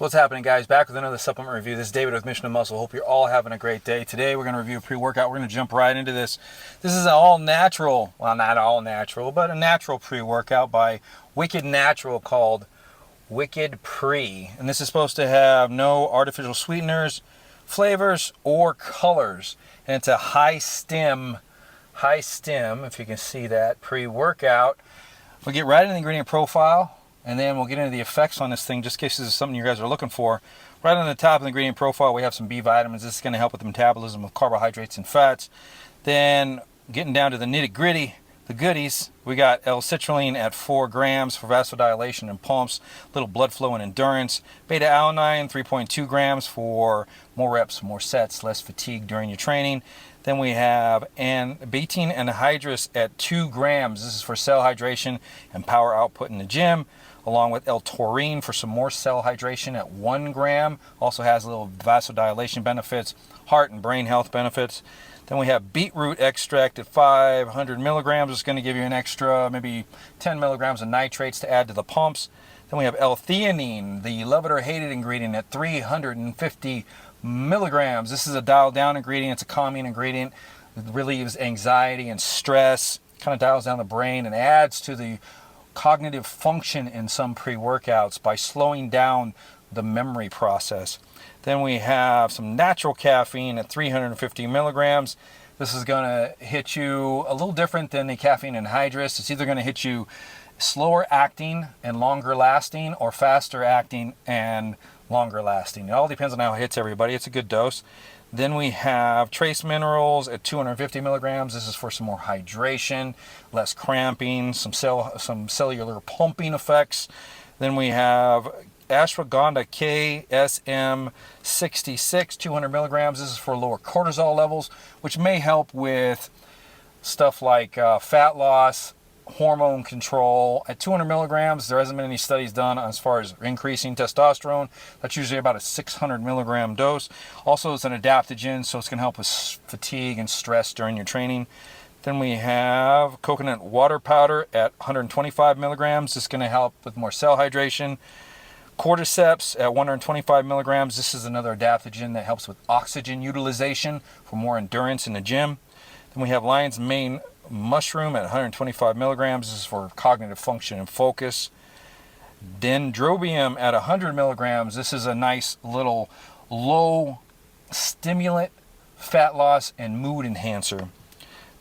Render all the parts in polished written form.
What's happening, guys? Back with another supplement review. This is David with Mission to Muscle. Hope you're all having a great day. Today we're going to review a pre-workout. We're going to jump right into this. This is an all-natural, well, not all-natural, but a natural pre-workout by Wycked Natural called Wycked Pre. And this is supposed to have no artificial sweeteners, flavors, or colors. And it's a high stim, if you can see that, pre-workout. We'll get right into the ingredient profile. And then we'll get into the effects on this thing, just in case this is something you guys are looking for. Right on the top of the ingredient profile, we have some B vitamins. This is going to help with the metabolism of carbohydrates and fats. Then, getting down to the nitty-gritty, the goodies, we got L-citrulline at 4 grams for vasodilation and pumps, little blood flow and endurance. Beta-alanine, 3.2 grams for more reps, more sets, less fatigue during your training. Then we have betaine anhydrous at 2 grams. This is for cell hydration and power output in the gym. Along with L-taurine for some more cell hydration at 1 gram. Also has a little vasodilation benefits, heart and brain health benefits. Then we have Beetroot Extract at 500 milligrams. It's going to give you an extra maybe 10 milligrams of nitrates to add to the pumps. Then we have L-theanine, the love it or hate it ingredient at 350 milligrams. This is a dialed down ingredient. It's a calming ingredient. It relieves anxiety and stress. Kind of dials down the brain and adds to the cognitive function in some pre-workouts by slowing down the memory process. Then we have some natural caffeine at 350 milligrams. This is going to hit you a little different than the caffeine anhydrous. It's either going to hit you slower acting and longer lasting, or faster acting and longer lasting. It all depends on how it hits everybody. It's a good dose. Then we have trace minerals at 250 milligrams. This is for some more hydration, less cramping, some cellular pumping effects. Then we have Ashwagandha Ksm 66, 200 milligrams. This is for lower cortisol levels, which may help with stuff like fat loss, hormone control. At 200 milligrams, there hasn't been any studies done as far as increasing testosterone. That's usually about a 600 milligram dose. Also, it's an adaptogen, so it's going to help with fatigue and stress during your training. Then we have coconut water powder at 125 milligrams. This is going to help with more cell hydration. Cordyceps at 125 milligrams. This is another adaptogen that helps with oxygen utilization for more endurance in the gym. Then we have lion's mane mushroom at 125 milligrams. This is for cognitive function and focus. Dendrobium at 100 milligrams. This is a nice little low stimulant, fat loss, and mood enhancer.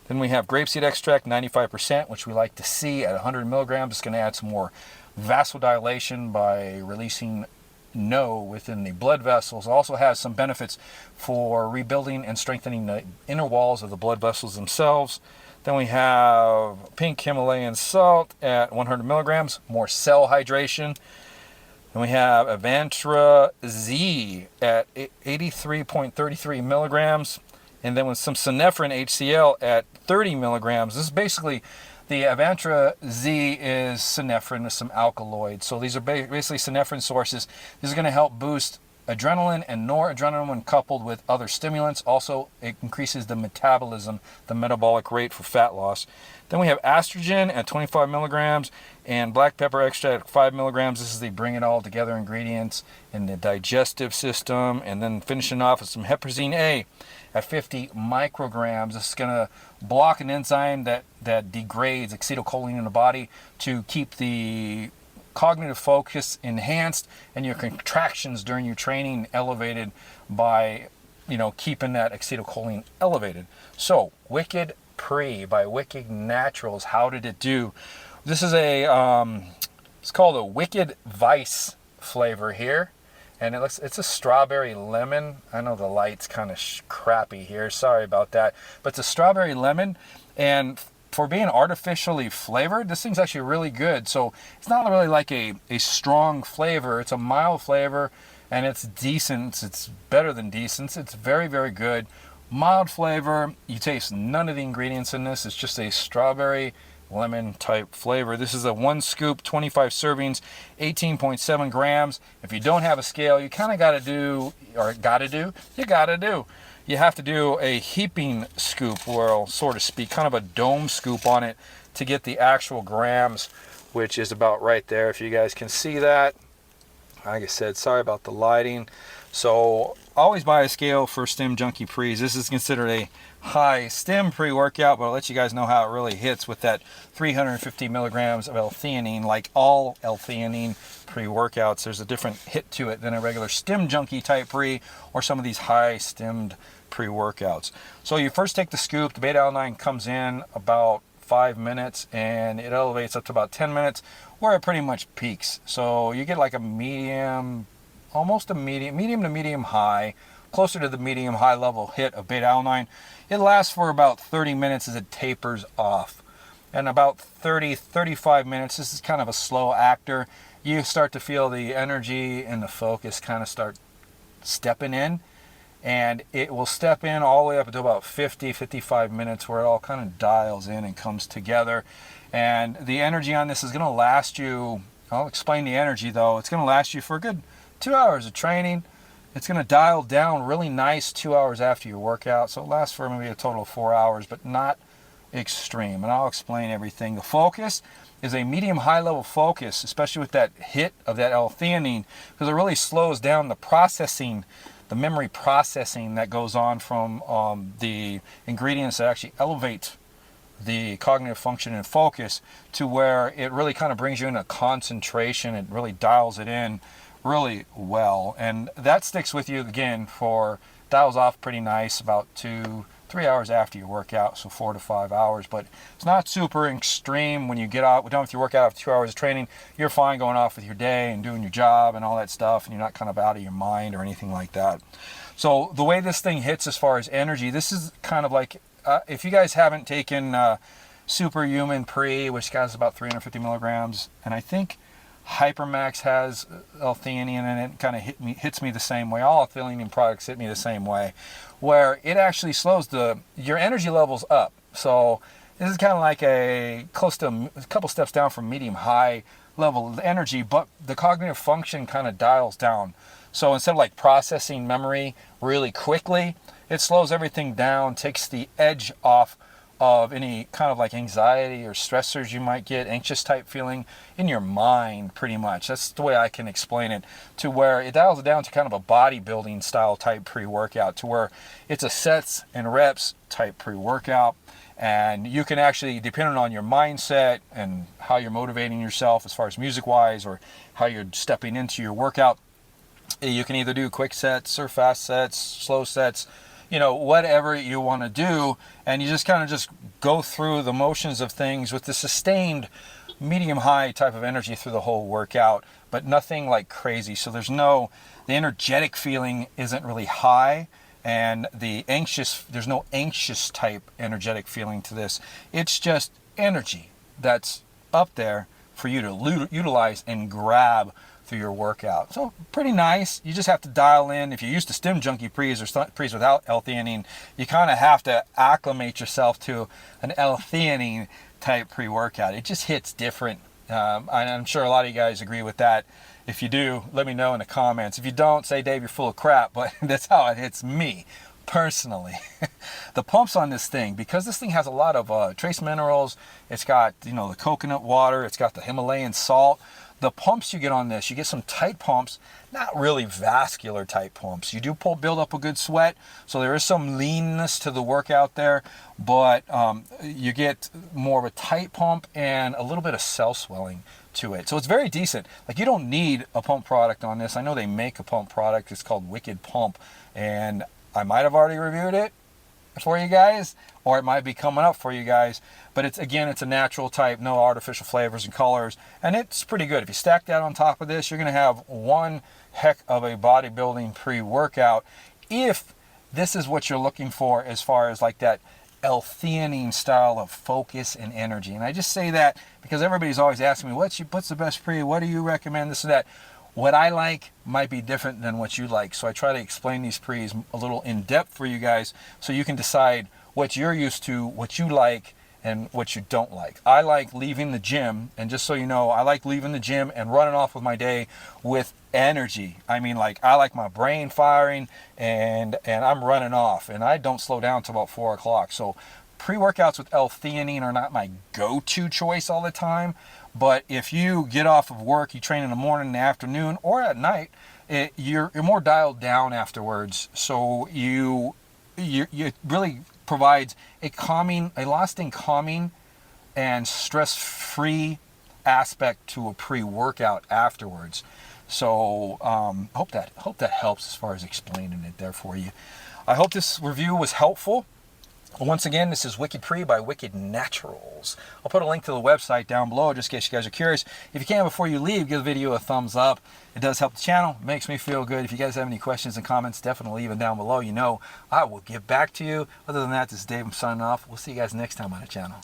Then we have grapeseed extract, 95%, which we like to see at 100 milligrams. It's going to add some more vasodilation by releasing NO within the blood vessels. It also has some benefits for rebuilding and strengthening the inner walls of the blood vessels themselves. Then we have pink Himalayan salt at 100 milligrams, more cell hydration. Then we have Avantra Z at 83.33 milligrams. And then with some Synephrine HCl at 30 milligrams. This is basically, the Avantra Z is Synephrine with some alkaloids. So these are basically Synephrine sources. These are going to help boost adrenaline and noradrenaline when coupled with other stimulants. Also, it increases the metabolism, the metabolic rate for fat loss. Then we have estrogen at 25 milligrams and black pepper extract at 5 milligrams. This is the bring it all together ingredients in the digestive system. And then finishing off with some heparin A at 50 micrograms. This is going to block an enzyme that degrades acetylcholine in the body to keep the cognitive focus enhanced and your contractions during your training elevated by, keeping that acetylcholine elevated. So, Wycked Pre by Wycked Naturals. How did it do? This is it's called a Wicked Vice flavor here. And it's a strawberry lemon. I know the light's kind of crappy here. Sorry about that. But it's a strawberry lemon. And for being artificially flavored, this thing's actually really good. So it's not really like a strong flavor. It's a mild flavor, and it's decent. It's better than decent. It's very, very good. Mild flavor. You taste none of the ingredients in this. It's just a strawberry lemon type flavor. This is a 1 scoop, 25 servings, 18.7 grams. If you don't have a scale, you kind of you have to do a heaping scoop, or so to speak, kind of a dome scoop on it to get the actual grams, which is about right there. If you guys can see that, like I said, sorry about the lighting. So always buy a scale for Stim Junkie Pre's. This is considered a high stim pre-workout, but I'll let you guys know how it really hits with that 350 milligrams of L-theanine. Like all L-theanine pre-workouts, there's a different hit to it than a regular Stim Junkie type pre or some of these high stimmed pre-workouts. So you first take the scoop. The beta-alanine comes in about 5 minutes and it elevates up to about 10 minutes where it pretty much peaks. So you get like a medium, almost a medium to medium high, closer to the medium high level hit of beta-alanine. It lasts for about 30 minutes as it tapers off. And about 35 minutes, this is kind of a slow actor. You start to feel the energy and the focus kind of start stepping in. And it will step in all the way up until about 55 minutes where it all kind of dials in and comes together. And the energy on this is going to last you, I'll explain the energy though, it's going to last you for a good 2 hours of training. It's going to dial down really nice 2 hours after your workout. So it lasts for maybe a total of 4 hours, but not extreme. And I'll explain everything. The focus is a medium high level focus, especially with that hit of that L-theanine, because it really slows down the processing, the memory processing that goes on from the ingredients that actually elevate the cognitive function and focus to where it really kind of brings you into concentration. It really dials it in really well, and that sticks with you again for, dials off pretty nice about 2-3 hours after your workout, so 4 to 5 hours. But it's not super extreme when you get out, done with your workout after 2 hours of training. You're fine going off with your day and doing your job and all that stuff, and you're not kind of out of your mind or anything like that. So the way this thing hits as far as energy, this is kind of like if you guys haven't taken Superhuman Pre, which has about 350 milligrams, and I think Hypermax has L-theanine in it, kind of hits me the same way. All L-theanine products hit me the same way, where it actually slows your energy levels up. So this is kind of like a couple steps down from medium high level of energy, but the cognitive function kind of dials down. So instead of like processing memory really quickly, it slows everything down, takes the edge off of any kind of like anxiety or stressors you might get, anxious type feeling in your mind pretty much. That's the way I can explain it, to where it dials it down to kind of a bodybuilding style type pre-workout, to where it's a sets and reps type pre-workout. And you can actually, depending on your mindset and how you're motivating yourself as far as music wise or how you're stepping into your workout, you can either do quick sets or fast sets, slow sets, you know, whatever you want to do, and you just kind of just go through the motions of things with the sustained medium high type of energy through the whole workout, but nothing like crazy. So the energetic feeling isn't really high, and there's no anxious type energetic feeling to this. It's just energy that's up there for you to utilize and grab through your workout. So pretty nice. You just have to dial in. If you're used to Stim Junkie Pre's or Pre's without L-theanine, you kind of have to acclimate yourself to an L-theanine type pre-workout. It just hits different. I'm sure a lot of you guys agree with that. If you do, let me know in the comments. If you don't, say, Dave, you're full of crap, but that's how it hits me personally. The pumps on this thing, because this thing has a lot of trace minerals, it's got, you know, the coconut water, it's got the Himalayan salt. The pumps you get on this, you get some tight pumps, not really vascular type pumps. You do build up a good sweat, so there is some leanness to the workout there, but you get more of a tight pump and a little bit of cell swelling to it. So it's very decent. Like, you don't need a pump product on this. I know they make a pump product. It's called Wycked Pump, and I might have already reviewed it for you guys, or it might be coming up for you guys, but it's a natural type, no artificial flavors and colors, and it's pretty good. If you stack that on top of this, you're going to have one heck of a bodybuilding pre-workout, if this is what you're looking for as far as like that L-theanine style of focus and energy. And I just say that because everybody's always asking me, what's the best pre, what do you recommend, this or that. What I like might be different than what you like, so I try to explain these pre's a little in depth for you guys so you can decide what you're used to, what you like, and what you don't like. I like leaving the gym, and just so you know, I like leaving the gym and running off with my day with energy. I mean, like, I like my brain firing, and I'm running off, and I don't slow down till about 4 o'clock. So pre-workouts with L-theanine are not my go-to choice all the time, but if you get off of work, you train in the morning, in the afternoon, or at night, you're more dialed down afterwards. So it really provides a lasting calming and stress-free aspect to a pre-workout afterwards. So hope that helps as far as explaining it there for you. I hope this review was helpful. Once again, this is Wycked Pre by Wycked Naturals. I'll put a link to the website down below just in case you guys are curious. If you can, before you leave, give the video a thumbs up. It does help the channel. It makes me feel good. If you guys have any questions and comments, definitely leave them down below. You know I will get back to you. Other than that, this is Dave. I'm signing off. We'll see you guys next time on the channel.